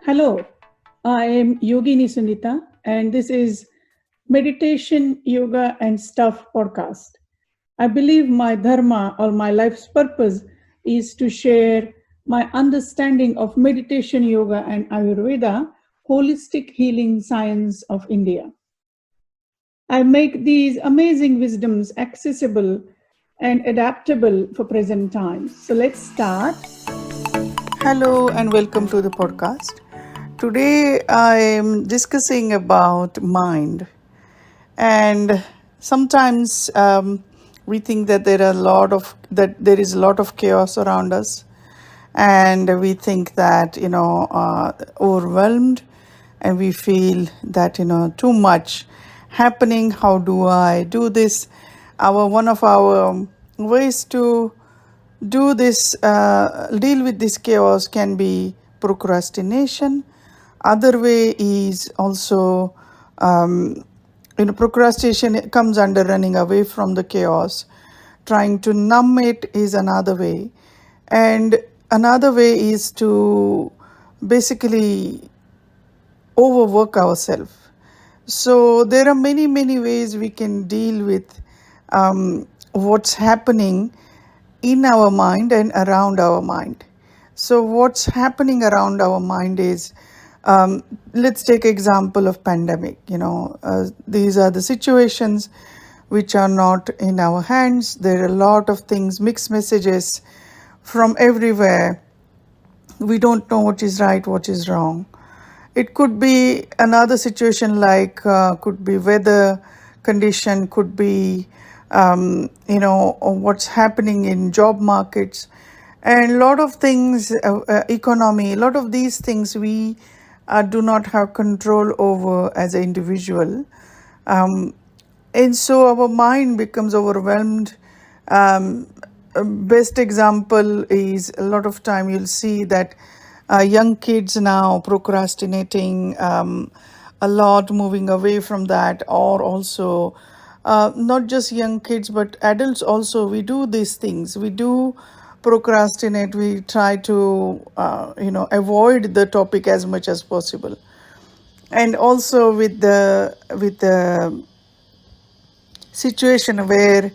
Hello, I am Yogini Sunita, and this is Meditation, Yoga, and Stuff podcast. I believe my dharma or my life's purpose is to share my understanding of meditation, yoga, and Ayurveda, holistic healing science of India. I make these amazing wisdoms accessible and adaptable for present times. So let's start. Hello and welcome to the podcast. Today I am discussing about mind, and sometimes we think that there is a lot of chaos around us, and we think that overwhelmed, and we feel that too much happening. How do I do this? Our one of our ways to do this, deal with this chaos, can be procrastination. Other way is also, procrastination comes under running away from the chaos. Trying to numb it is another way. And another way is to basically overwork ourselves. So there are many ways we can deal with what's happening in our mind and around our mind. So what's happening around our mind is, let's take example of pandemic. These are the situations which are not in our hands. There are a lot of things, mixed messages from everywhere. We don't know what is right, what is wrong. It could be another situation like could be weather condition, could be what's happening in job markets, and a lot of things, economy. A lot of these things we do not have control over as an individual, and so our mind becomes overwhelmed. Best example is, a lot of time you'll see that young kids now procrastinating a lot, moving away from that, or also not just young kids but adults also. We do these things, we do procrastinate, we try to avoid the topic as much as possible. And also with the situation where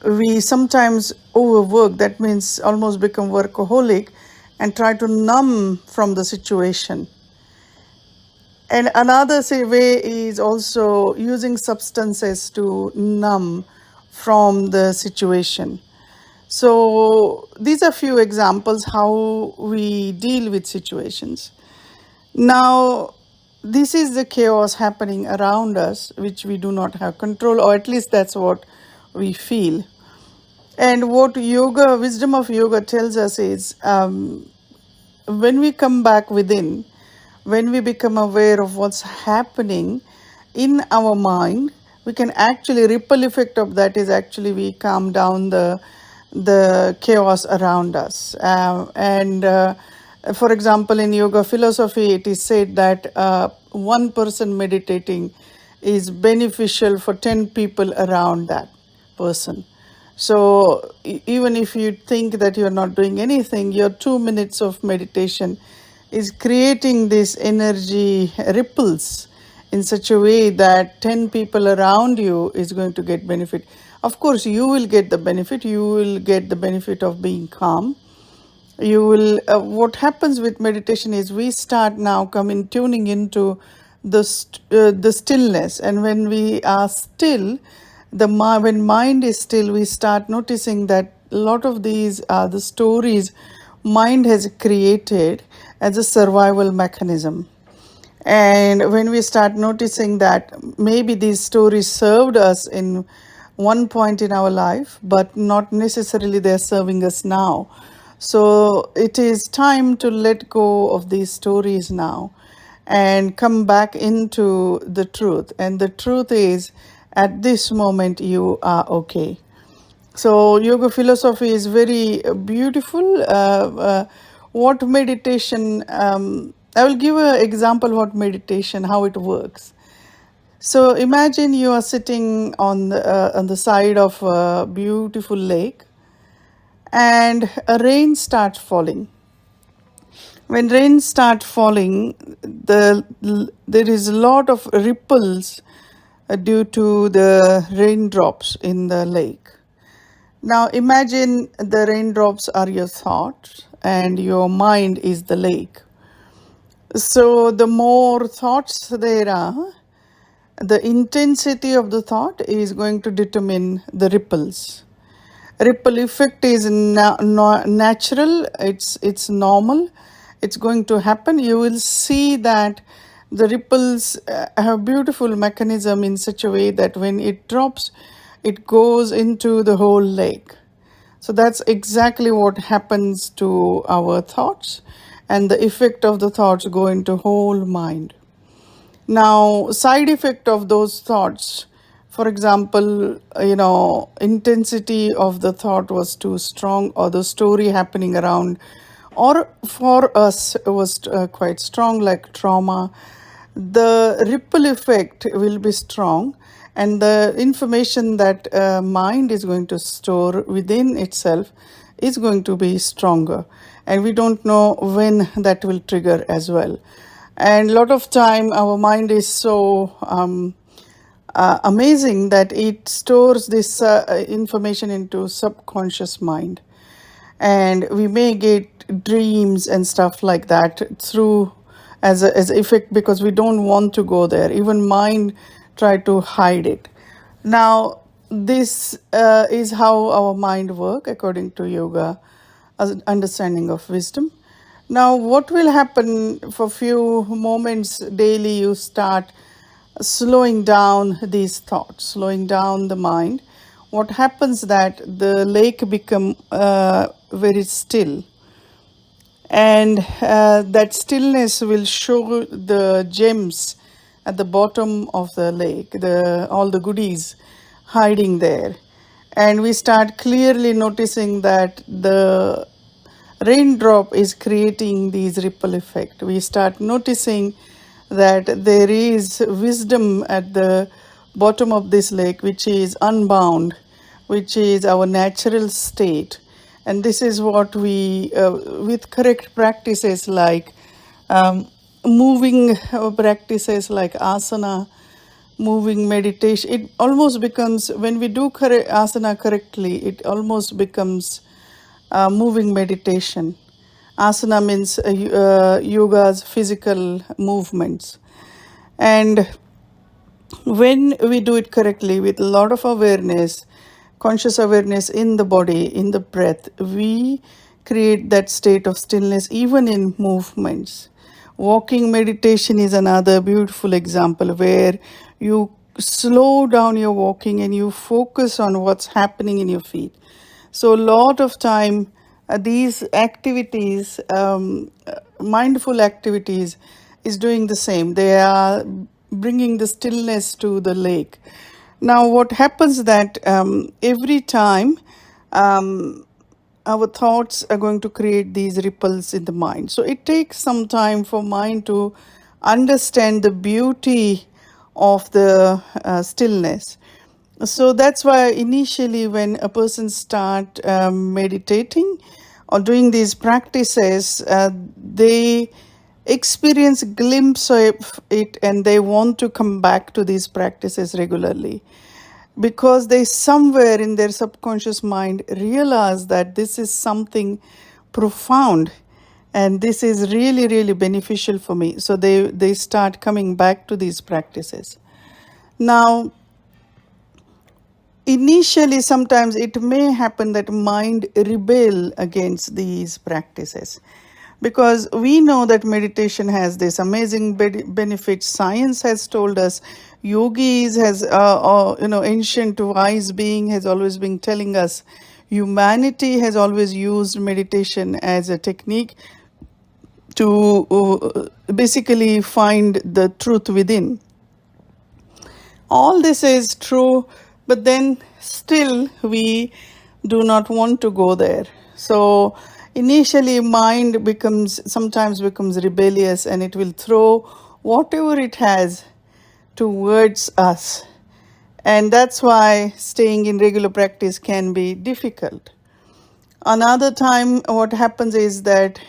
we sometimes overwork, that means almost become workaholic and try to numb from the situation. And another way is also using substances to numb from the situation. So these are few examples how we deal with situations. Now, this is the chaos happening around us, which we do not have control, or at least that's what we feel. And what yoga, wisdom of yoga tells us is, when we come back within, when we become aware of what's happening in our mind, we can actually, ripple effect of that is actually we calm down the chaos around us. For example, in yoga philosophy, it is said that one person meditating is beneficial for 10 people around that person. So even if you think that you're not doing anything, your 2 minutes of meditation is creating this energy ripples in such a way that 10 people around you is going to get benefit. Of course, you will get the benefit. You will get the benefit of being calm. You will. What happens with meditation is we start now tuning into the stillness, and when we are still, when mind is still, we start noticing that a lot of these are the stories mind has created as a survival mechanism. And when we start noticing that maybe these stories served us in one point in our life, but not necessarily they're serving us now. So it is time to let go of these stories now and come back into the truth. And the truth is, at this moment, you are okay. So yoga philosophy is very beautiful. What meditation, I will give an example what meditation, how it works. So imagine you are sitting on the side of a beautiful lake, and a rain starts falling. When rain start falling, there is a lot of ripples due to the raindrops in the lake. Now imagine the raindrops are your thoughts and your mind is the lake. So the more thoughts there are, the intensity of the thought is going to determine the ripples. Ripple effect is natural, it's normal, it's going to happen. You will see that the ripples have beautiful mechanism in such a way that when it drops, it goes into the whole lake. So that's exactly what happens to our thoughts, and the effect of the thoughts go into whole mind. Now, side effect of those thoughts, for example, intensity of the thought was too strong, or the story happening around, or for us was quite strong, like trauma. The ripple effect will be strong, and the information that mind is going to store within itself is going to be stronger, and we don't know when that will trigger as well. And a lot of time our mind is so amazing that it stores this information into subconscious mind, and we may get dreams and stuff like that through as effect, because we don't want to go there. Even mind try to hide it. Now this is how our mind work according to yoga, as understanding of wisdom. Now what will happen for few moments daily, you start slowing down these thoughts, slowing down the mind. What happens that the lake become very still, and that stillness will show the gems at the bottom of the lake, the all the goodies hiding there. And we start clearly noticing that the raindrop is creating these ripple effect. We start noticing that there is wisdom at the bottom of this lake, which is unbound, which is our natural state. And this is what we, with correct practices like moving practices like asana, moving meditation, it almost becomes, when we do asana correctly, it almost becomes moving meditation. Asana means yoga's physical movements. And when we do it correctly with a lot of awareness, conscious awareness in the body, in the breath, we create that state of stillness even in movements. Walking meditation is another beautiful example where you slow down your walking and you focus on what's happening in your feet. So a lot of time, these activities, mindful activities, is doing the same. They are bringing the stillness to the lake. Now, what happens that every time our thoughts are going to create these ripples in the mind. So it takes some time for mind to understand the beauty of the stillness. So that's why initially when a person start meditating or doing these practices, they experience a glimpse of it and they want to come back to these practices regularly, because they somewhere in their subconscious mind realize that this is something profound and this is really, really beneficial for me. So they start coming back to these practices. Now, initially, sometimes it may happen that mind rebel against these practices, because we know that meditation has this amazing benefits. Science has told us, yogis has, ancient wise being has always been telling us, humanity has always used meditation as a technique to basically find the truth within. All this is true, but then still we do not want to go there. So initially mind sometimes becomes rebellious, and it will throw whatever it has towards us. And that's why staying in regular practice can be difficult. Another time what happens is that,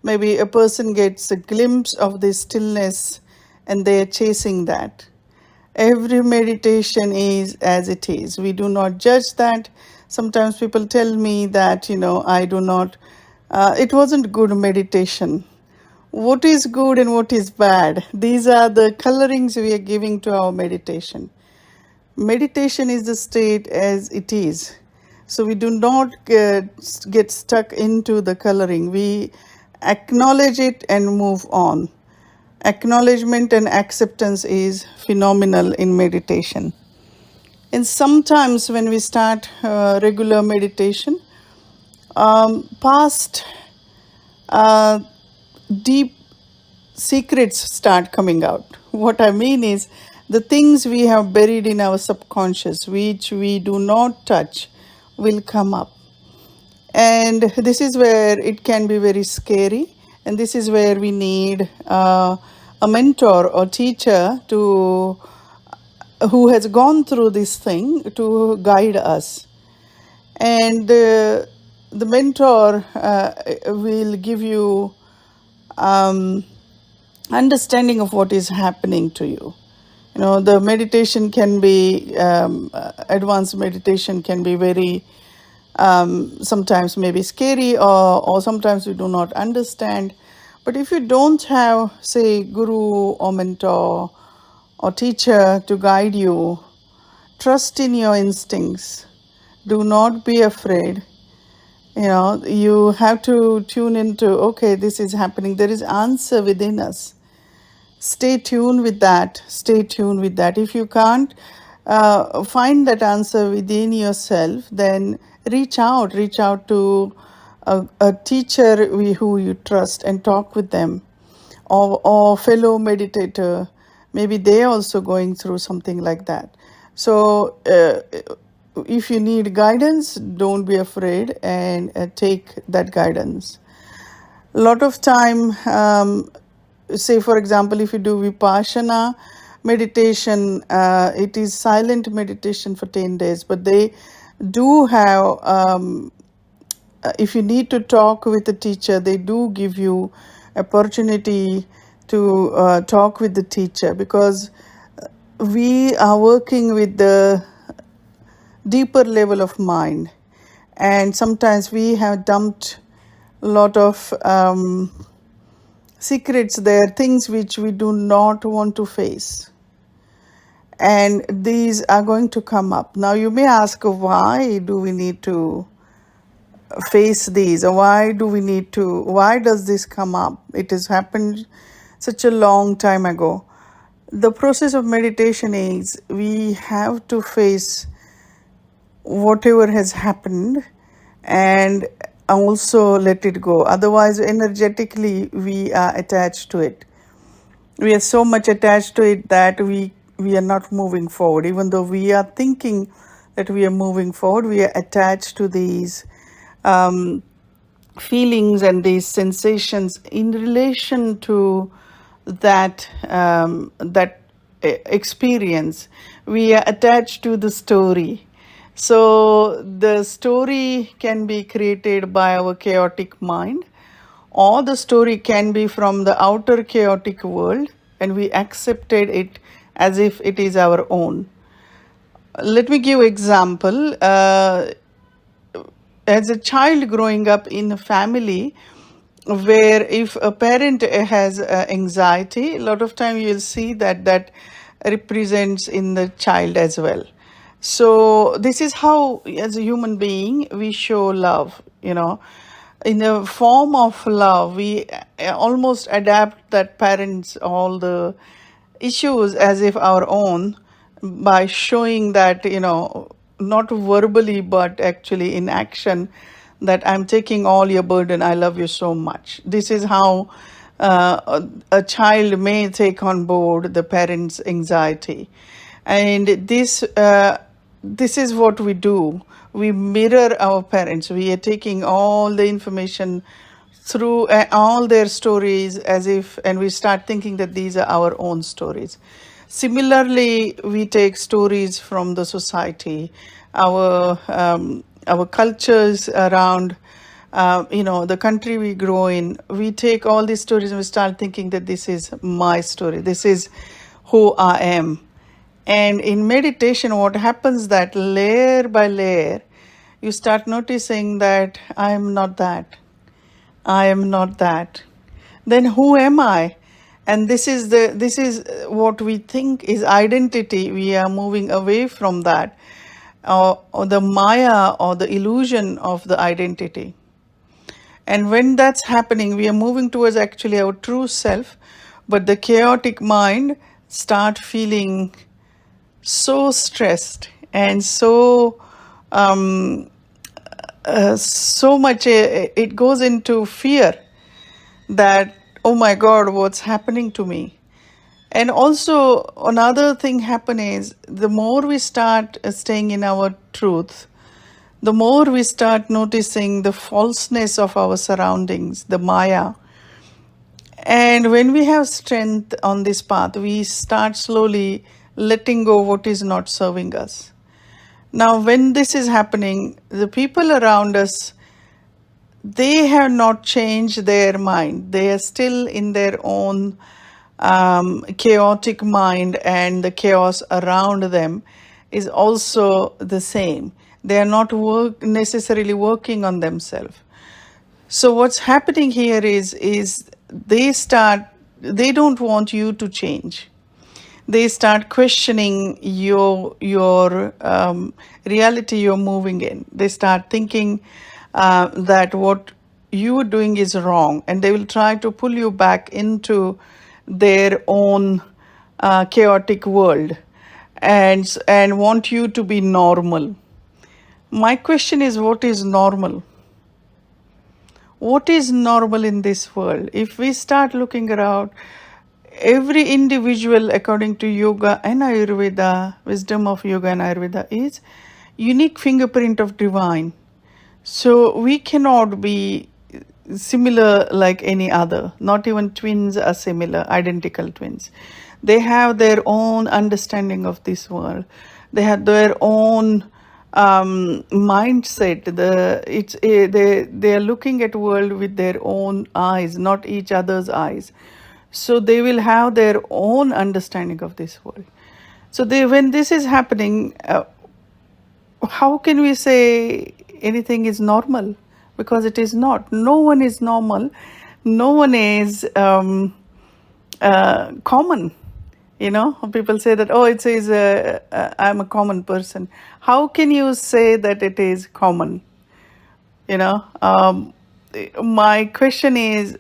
maybe a person gets a glimpse of this stillness and they're chasing that. Every meditation is as it is. We do not judge that. Sometimes people tell me that, I do not, it wasn't good meditation. What is good and what is bad? These are the colorings we are giving to our meditation. Meditation is the state as it is. So we do not get stuck into the coloring. We acknowledge it and move on. Acknowledgement and acceptance is phenomenal in meditation. And sometimes when we start regular meditation, past deep secrets start coming out. What I mean is the things we have buried in our subconscious, which we do not touch, will come up. And this is where it can be very scary. And this is where we need a mentor or teacher who has gone through this thing to guide us. And the mentor will give you understanding of what is happening to you. The meditation can be, advanced meditation can be very, sometimes maybe scary, or sometimes we do not understand. But if you don't have, say, guru or mentor or teacher to guide you, trust in your instincts. Do not be afraid. You have to tune into, okay, this is happening. There is answer within us. Stay tuned with that. Stay tuned with that. If you can't find that answer within yourself, then reach out to a teacher who you trust and talk with them, or fellow meditator. Maybe they're also going through something like that. So if you need guidance, don't be afraid and take that guidance. A lot of time, say for example, if you do Vipassana meditation, it is silent meditation for 10 days, but they do have, if you need to talk with a teacher, they do give you opportunity to talk with the teacher, because we are working with the deeper level of mind, and sometimes we have dumped a lot of secrets there, things which we do not want to face, and these are going to come up. Now you may ask, why do we need to face these, or why does this come up? It has happened such a long time ago. The process of meditation is we have to face whatever has happened and also let it go. Otherwise, energetically, we are attached to it. We are so much attached to it that we are not moving forward. Even though we are thinking that we are moving forward, we are attached to these feelings and these sensations in relation to that experience. We are attached to the story. So the story can be created by our chaotic mind, or the story can be from the outer chaotic world, and we accepted it as if it is our own. Let me give an example. As a child growing up in a family where if a parent has anxiety, a lot of time you'll see that represents in the child as well. So this is how, as a human being, we show love. In the form of love, we almost adapt that parents all the issues as if our own, by showing that, not verbally but actually in action, that I'm taking all your burden, I love you so much. This is how a child may take on board the parents' anxiety. And this is what we do. We mirror our parents. We are taking all the information through all their stories as if, and we start thinking that these are our own stories. Similarly, we take stories from the society, our cultures around the country we grow in, we take all these stories and we start thinking that this is my story, this is who I am. And in meditation, what happens that layer by layer, you start noticing that I am not that. I am not that. Then who am I? And this is what we think is identity. We are moving away from that, or the Maya or the illusion of the identity. And when that's happening, we are moving towards actually our true self, but the chaotic mind start feeling so stressed and so so much it goes into fear that, oh my God, what's happening to me? And also another thing happen is, the more we start staying in our truth, the more we start noticing the falseness of our surroundings, the Maya. And when we have strength on this path, we start slowly letting go what is not serving us. Now, when this is happening, the people around us, they have not changed their mind. They are still in their own chaotic mind, and the chaos around them is also the same. They are not necessarily working on themselves. So what's happening here is they don't want you to change. They start questioning your reality you're moving in. They start thinking that what you are doing is wrong, and they will try to pull you back into their own chaotic world and want you to be normal. My question is, what is normal? What is normal in this world? If we start looking around, every individual, according to yoga and Ayurveda, wisdom of yoga and Ayurveda, is unique fingerprint of divine. So we cannot be similar like any other. Not even twins are similar, identical twins. They have their own understanding of this world. They have their own mindset. They are looking at world with their own eyes, not each other's eyes. So they will have their own understanding of this world. So when this is happening, how can we say anything is normal? Because it is not. No one is normal. No one is common. People say that, oh, it says I'm a common person. How can you say that it is common? My question is,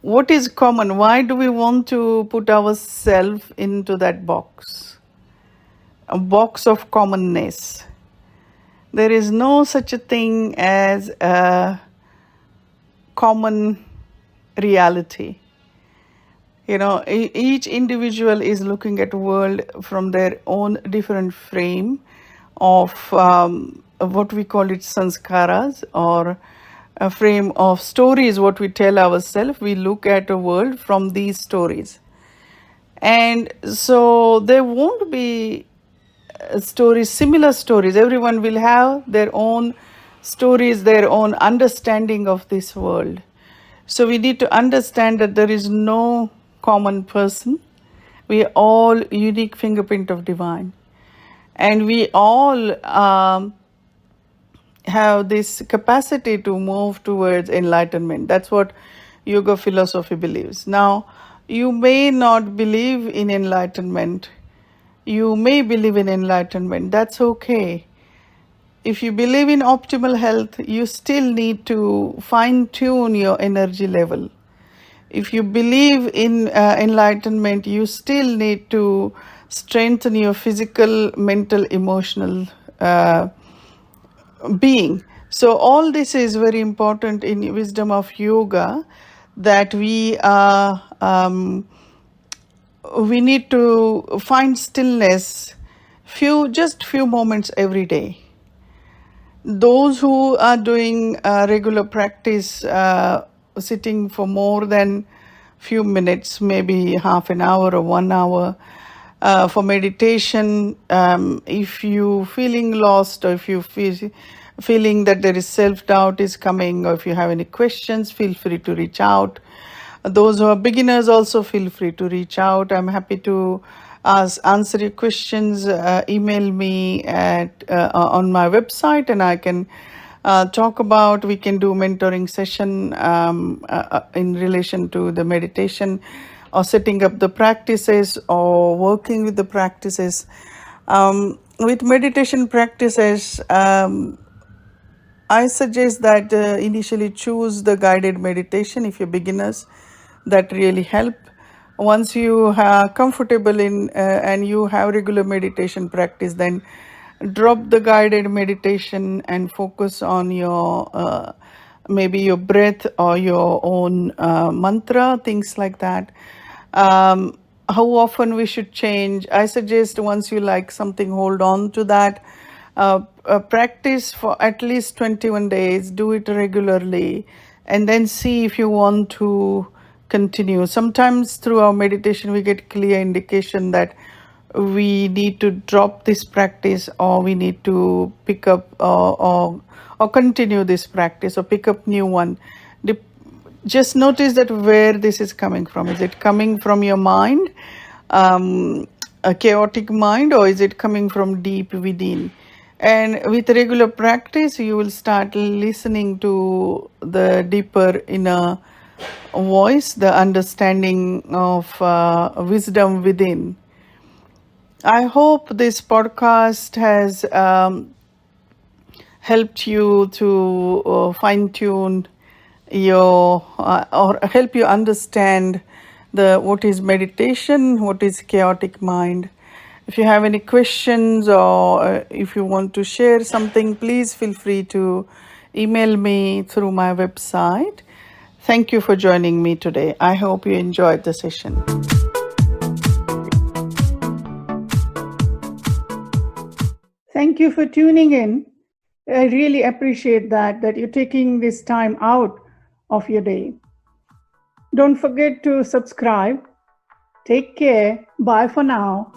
what is common? Why do we want to put ourselves into that box? A box of commonness. There is no such a thing as a common reality. Each individual is looking at the world from their own different frame of what we call it sanskaras, or a frame of stories, what we tell ourselves. We look at the world from these stories. And so there won't be stories, similar stories. Everyone will have their own stories, their own understanding of this world. So we need to understand that there is no common person. We are all unique fingerprint of divine. And we all have this capacity to move towards enlightenment. That's what yoga philosophy believes. Now, you may not believe in enlightenment. You may believe in enlightenment. That's okay. If you believe in optimal health, you still need to fine-tune your energy level. If you believe in enlightenment, you still need to strengthen your physical, mental, emotional being. So all this is very important in wisdom of yoga, that we need to find stillness, just few moments every day. Those who are doing regular practice, sitting for more than few minutes, maybe half an hour or 1 hour, for meditation, if you feeling lost, or if you feel feeling that there is self-doubt is coming, or if you have any questions, feel free to reach out. Those who are beginners also feel free to reach out. I'm happy to answer your questions. Email me at on my website, and I can talk about. We can do mentoring session in relation to the meditation, or setting up the practices, or working with the practices. With meditation practices, I suggest that initially choose the guided meditation if you're beginners. That really help. Once you are comfortable in and you have regular meditation practice, then drop the guided meditation and focus on your maybe your breath or your own mantra, things like that. How often we should change? I suggest once you like something, hold on to that. Practice for at least 21 days, do it regularly, and then see if you want to continue. Sometimes through our meditation, we get clear indication that we need to drop this practice, or we need to pick up or continue this practice, or pick up new one. Just notice that where this is coming from. Is it coming from your mind, a chaotic mind, or is it coming from deep within? And with regular practice, you will start listening to the deeper inner voice, the understanding of wisdom within. I hope this podcast has helped you to fine tune your or help you understand what is meditation, what is chaotic mind. If you have any questions, or if you want to share something, please feel free to email me through my website. Thank you for joining me today. I hope you enjoyed the session. Thank you for tuning in. I really appreciate that you're taking this time out of your day. Don't forget to subscribe. Take care. Bye for now.